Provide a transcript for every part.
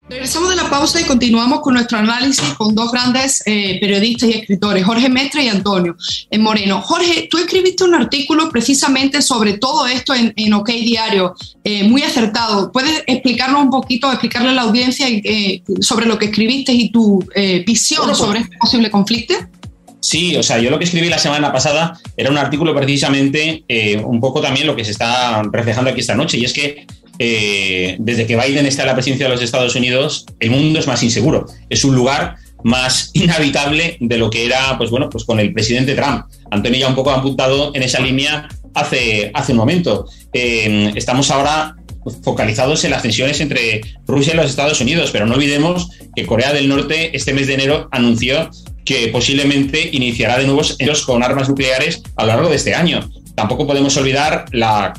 Regresamos de la pausa y continuamos con nuestro análisis con dos grandes periodistas y escritores, Jorge Mestre y Antonio Moreno. Jorge, tú escribiste un artículo precisamente sobre todo esto en OK Diario, muy acertado. ¿Puedes explicarnos un poquito, explicarle a la audiencia sobre lo que escribiste y tu visión sobre este posible conflicto? Sí, o sea, yo lo que escribí la semana pasada era un artículo precisamente un poco también lo que se está reflejando aquí esta noche, y es que desde que Biden está en la presidencia de los Estados Unidos, el mundo es más inseguro. Es un lugar más inhabitable de lo que era, pues con el presidente Trump. Antonio ya un poco ha apuntado en esa línea hace un momento. Estamos ahora focalizados en las tensiones entre Rusia y los Estados Unidos, pero no olvidemos que Corea del Norte este mes de enero anunció que posiblemente iniciará de nuevo con armas nucleares a lo largo de este año. Tampoco podemos olvidar la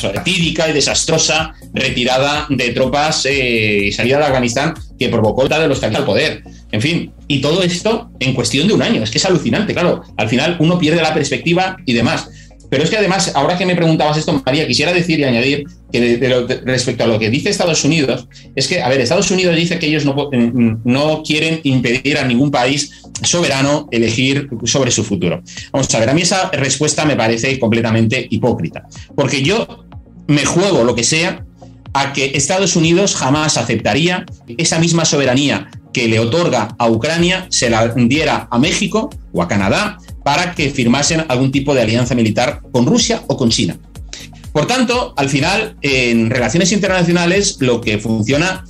fatídica y desastrosa retirada de tropas y salida de Afganistán que provocó de los talibán al poder. En fin, y todo esto en cuestión de un año. Es que es alucinante, claro. Al final uno pierde la perspectiva y demás. Pero es que además, ahora que me preguntabas esto, María, quisiera decir y añadir que respecto a lo que dice Estados Unidos, es que, a ver, Estados Unidos dice que ellos no quieren impedir a ningún país soberano elegir sobre su futuro. Vamos a ver, a mí esa respuesta me parece completamente hipócrita, porque yo me juego lo que sea a que Estados Unidos jamás aceptaría esa misma soberanía que le otorga a Ucrania se la diera a México o a Canadá para que firmasen algún tipo de alianza militar con Rusia o con China. Por tanto, al final, en relaciones internacionales, lo que funciona,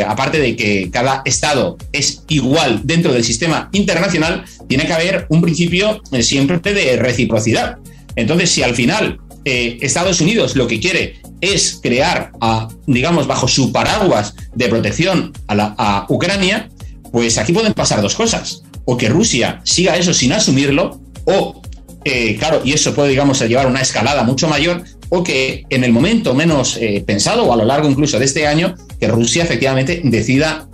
aparte de que cada Estado es igual dentro del sistema internacional, tiene que haber un principio siempre de reciprocidad. Entonces, si al final Estados Unidos lo que quiere es crear, digamos, bajo su paraguas de protección a Ucrania, pues aquí pueden pasar dos cosas. O que Rusia siga eso sin asumirlo, o, claro, y eso puede, digamos, llevar a una escalada mucho mayor, o que en el momento menos pensado, o a lo largo incluso de este año, que Rusia efectivamente decida,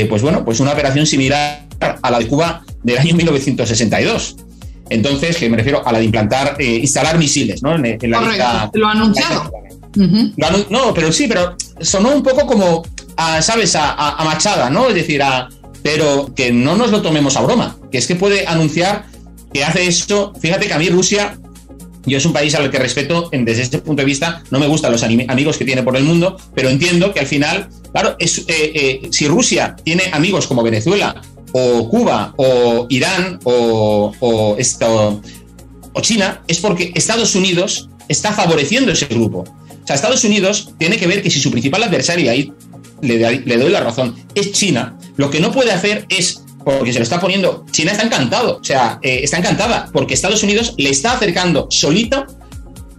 pues una operación similar a la de Cuba del año 1962. Entonces, que me refiero a la de instalar misiles, ¿no? En la Correcto, lo ha anunciado. No, pero sí, pero sonó un poco como, ¿sabes?, a machada, ¿no? Es decir, pero que no nos lo tomemos a broma, que es que puede anunciar que hace eso. Fíjate que a mí Rusia, yo es un país al que respeto desde este punto de vista, no me gustan los amigos que tiene por el mundo, pero entiendo que al final, claro, si Rusia tiene amigos como Venezuela, o Cuba, o Irán, o China, es porque Estados Unidos está favoreciendo ese grupo. O sea, Estados Unidos tiene que ver que si su principal adversario, ahí le doy la razón, es China, lo que no puede hacer es, porque se lo está poniendo, China está encantado, o sea, está encantada, porque Estados Unidos le está acercando solito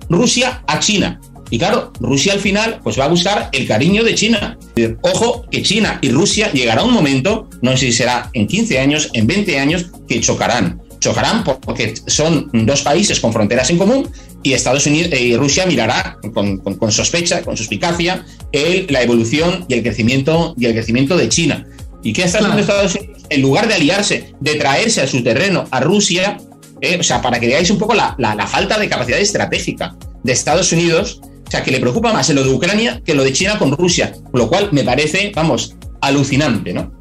Rusia a China. Y claro, Rusia al final pues va a buscar el cariño de China. Ojo, que China y Rusia llegará un momento, no sé si será en 15 años, en 20 años, que chocarán. Chocarán porque son dos países con fronteras en común, y Estados Unidos y Rusia mirará con sospecha, con suspicacia, la evolución y el crecimiento de China. ¿Y qué está haciendo Estados Unidos? En lugar de aliarse, de traerse a su terreno a Rusia, o sea, para que veáis un poco la falta de capacidad estratégica de Estados Unidos, o sea, que le preocupa más lo de Ucrania que lo de China con Rusia, lo cual me parece, alucinante, ¿no?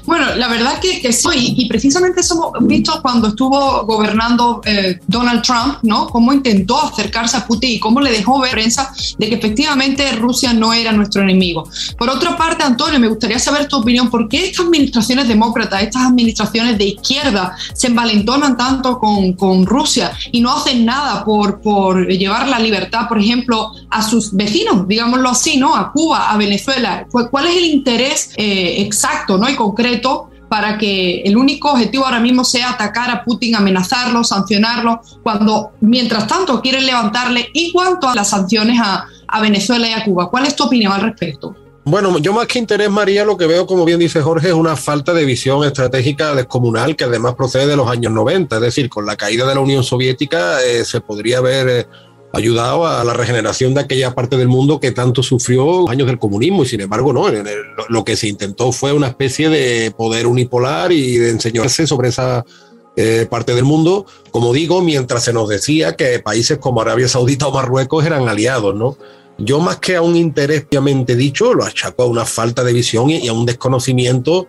Bueno, la verdad que sí, y precisamente eso hemos visto cuando estuvo gobernando Donald Trump, ¿no? Cómo intentó acercarse a Putin y cómo le dejó ver a la prensa de que efectivamente Rusia no era nuestro enemigo. Por otra parte, Antonio, me gustaría saber tu opinión. ¿Por qué estas administraciones demócratas, estas administraciones de izquierda, se envalentonan tanto con Rusia y no hacen nada por llevar la libertad, por ejemplo, a sus vecinos, digámoslo así, ¿no? A Cuba, a Venezuela. ¿Cuál es el interés exacto, ¿no?, y concreto para que el único objetivo ahora mismo sea atacar a Putin, amenazarlo, sancionarlo, cuando mientras tanto quieren levantarle en cuanto a las sanciones a Venezuela y a Cuba? ¿Cuál es tu opinión al respecto? Bueno, yo más que interés, María, lo que veo, como bien dice Jorge, es una falta de visión estratégica descomunal que además procede de los años 90. Es decir, con la caída de la Unión Soviética se podría haber ayudado a la regeneración de aquella parte del mundo que tanto sufrió los años del comunismo, y sin embargo no, lo que se intentó fue una especie de poder unipolar y de enseñarse sobre esa parte del mundo, como digo, mientras se nos decía que países como Arabia Saudita o Marruecos eran aliados, ¿no? yo más que a un interés propiamente dicho, lo achaco a una falta de visión y a un desconocimiento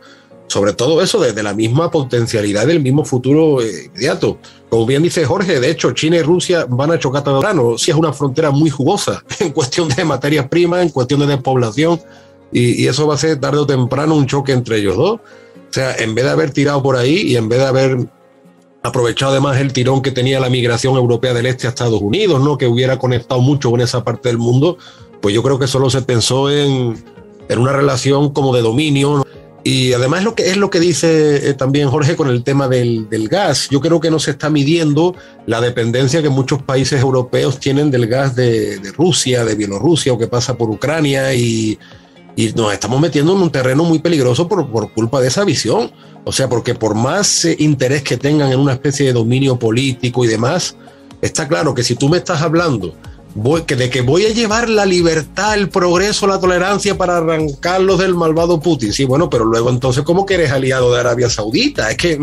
sobre todo eso, desde la misma potencialidad del mismo futuro inmediato. Como bien dice Jorge, de hecho, China y Rusia van a chocar temprano. Sí, es una frontera muy jugosa en cuestión de materias primas, en cuestión de despoblación, y eso va a ser tarde o temprano un choque entre ellos dos. O sea, en vez de haber tirado por ahí y en vez de haber aprovechado además el tirón que tenía la migración europea del este a Estados Unidos, ¿no?, que hubiera conectado mucho con esa parte del mundo, pues yo creo que solo se pensó en una relación como de dominio, ¿no? Y además es lo que dice también Jorge con el tema del gas. Yo creo que no se está midiendo la dependencia que muchos países europeos tienen del gas de Rusia, de Bielorrusia, o que pasa por Ucrania, y nos estamos metiendo en un terreno muy peligroso por culpa de esa visión. O sea, porque por más interés que tengan en una especie de dominio político y demás, está claro que si tú me estás hablando de que voy a llevar la libertad, el progreso, la tolerancia para arrancarlos del malvado Putin. Sí, bueno, pero luego entonces, ¿cómo que eres aliado de Arabia Saudita? Es que...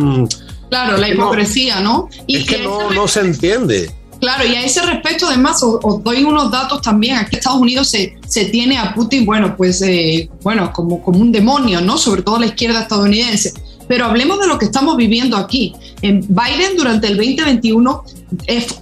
claro, la hipocresía, ¿no? Y es que no se entiende. Claro, y a ese respecto, además, os doy unos datos también. Aquí en Estados Unidos se tiene a Putin, como un demonio, ¿no? Sobre todo la izquierda estadounidense. Pero hablemos de lo que estamos viviendo aquí. Biden, durante el 2021,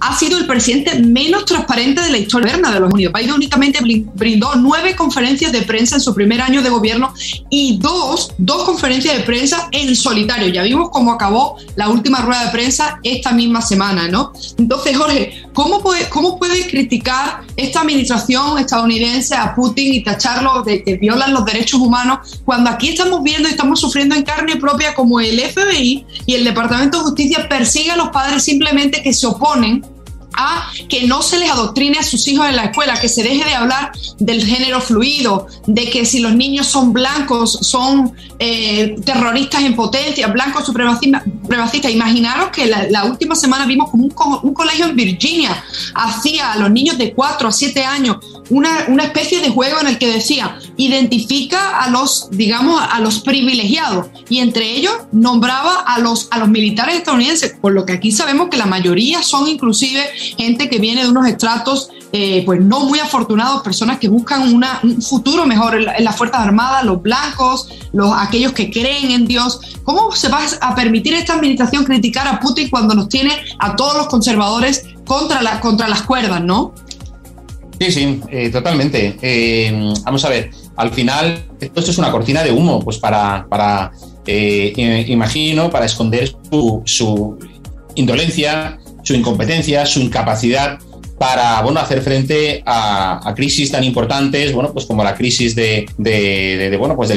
ha sido el presidente menos transparente de la historia moderna de los Estados Unidos. Biden únicamente brindó 9 conferencias de prensa en su primer año de gobierno y dos conferencias de prensa en solitario. Ya vimos cómo acabó la última rueda de prensa esta misma semana, ¿no? Entonces, Jorge, ¿cómo puede criticar esta administración estadounidense a Putin y tacharlo de que violan los derechos humanos cuando aquí estamos viendo y estamos sufriendo en carne propia como el FBI y el Departamento de Justicia persigue a los padres simplemente que se oponen a que no se les adoctrine a sus hijos en la escuela, que se deje de hablar del género fluido, de que si los niños son blancos son terroristas en potencia, blancos supremacistas? Imaginaros que la última semana vimos como un colegio en Virginia hacía a los niños de 4 a 7 años una especie de juego en el que decía, identifica a los privilegiados, y entre ellos nombraba a los militares estadounidenses, por lo que aquí sabemos que la mayoría son inclusive gente que viene de unos estratos pues no muy afortunados, personas que buscan un futuro mejor en las Fuerzas Armadas, los blancos, aquellos que creen en Dios. ¿Cómo se va a permitir esta administración criticar a Putin cuando nos tiene a todos los conservadores contra las cuerdas, no? Sí, totalmente. Vamos a ver, al final esto es una cortina de humo, pues imagino, para esconder su indolencia, su incompetencia, su incapacidad para hacer frente a crisis tan importantes, pues como la crisis del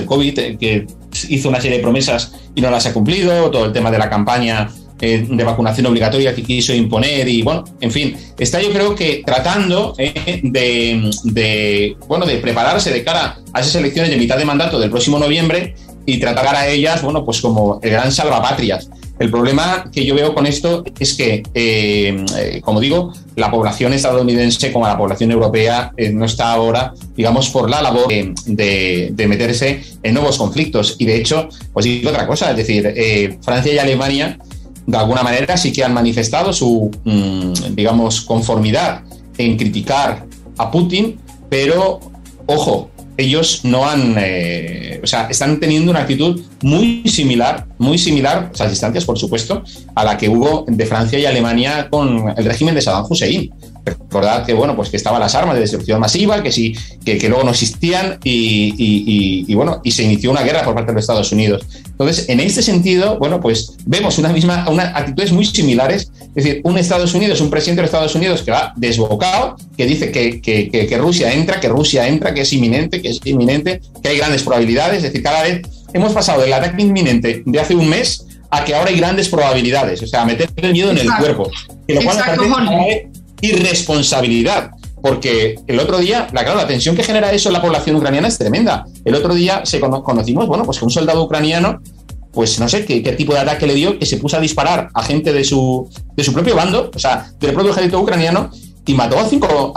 COVID, que hizo una serie de promesas y no las ha cumplido, todo el tema de la campaña de vacunación obligatoria que quiso imponer, y en fin, está, yo creo que tratando de prepararse de cara a esas elecciones de mitad de mandato del próximo noviembre y tratar a ellas, pues como el gran salvapatrias. El problema que yo veo con esto es que, como digo, la población estadounidense como la población europea no está ahora, digamos, por la labor de meterse en nuevos conflictos. Y de hecho, pues digo otra cosa, es decir, Francia y Alemania de alguna manera sí que han manifestado su, digamos, conformidad en criticar a Putin, pero, ojo, ellos no han, están teniendo una actitud muy similar, a distancias, por supuesto, a la que hubo de Francia y Alemania con el régimen de Saddam Hussein. Recordad que, que estaban las armas de destrucción masiva, que luego no existían y se inició una guerra por parte de los Estados Unidos. Entonces, en este sentido, pues vemos unas actitudes muy similares. Es decir, un presidente de Estados Unidos que va desbocado, que dice que Rusia entra, que es inminente, que hay grandes probabilidades. Es decir, cada vez hemos pasado del ataque inminente de hace un mes a que ahora hay grandes probabilidades. O sea, meter el miedo en el cuerpo. Que lo cual parece irresponsabilidad, porque el otro día, la tensión que genera eso en la población ucraniana es tremenda. El otro día conocimos, que un soldado ucraniano, pues no sé qué tipo de ataque le dio, que se puso a disparar a gente de su propio bando, o sea, del propio ejército ucraniano, y mató a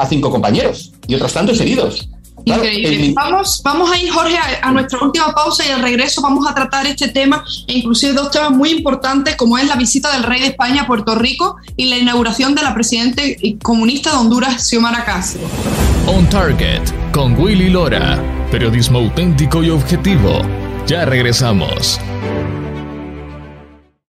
cinco compañeros y otros tantos heridos. Claro, increíble. Vamos a ir, Jorge, a nuestra última pausa, y al regreso vamos a tratar este tema e inclusive dos temas muy importantes, como es la visita del rey de España a Puerto Rico y la inauguración de la presidenta comunista de Honduras, Xiomara Castro. On Target con Willy Lora. Periodismo auténtico y objetivo. Ya regresamos.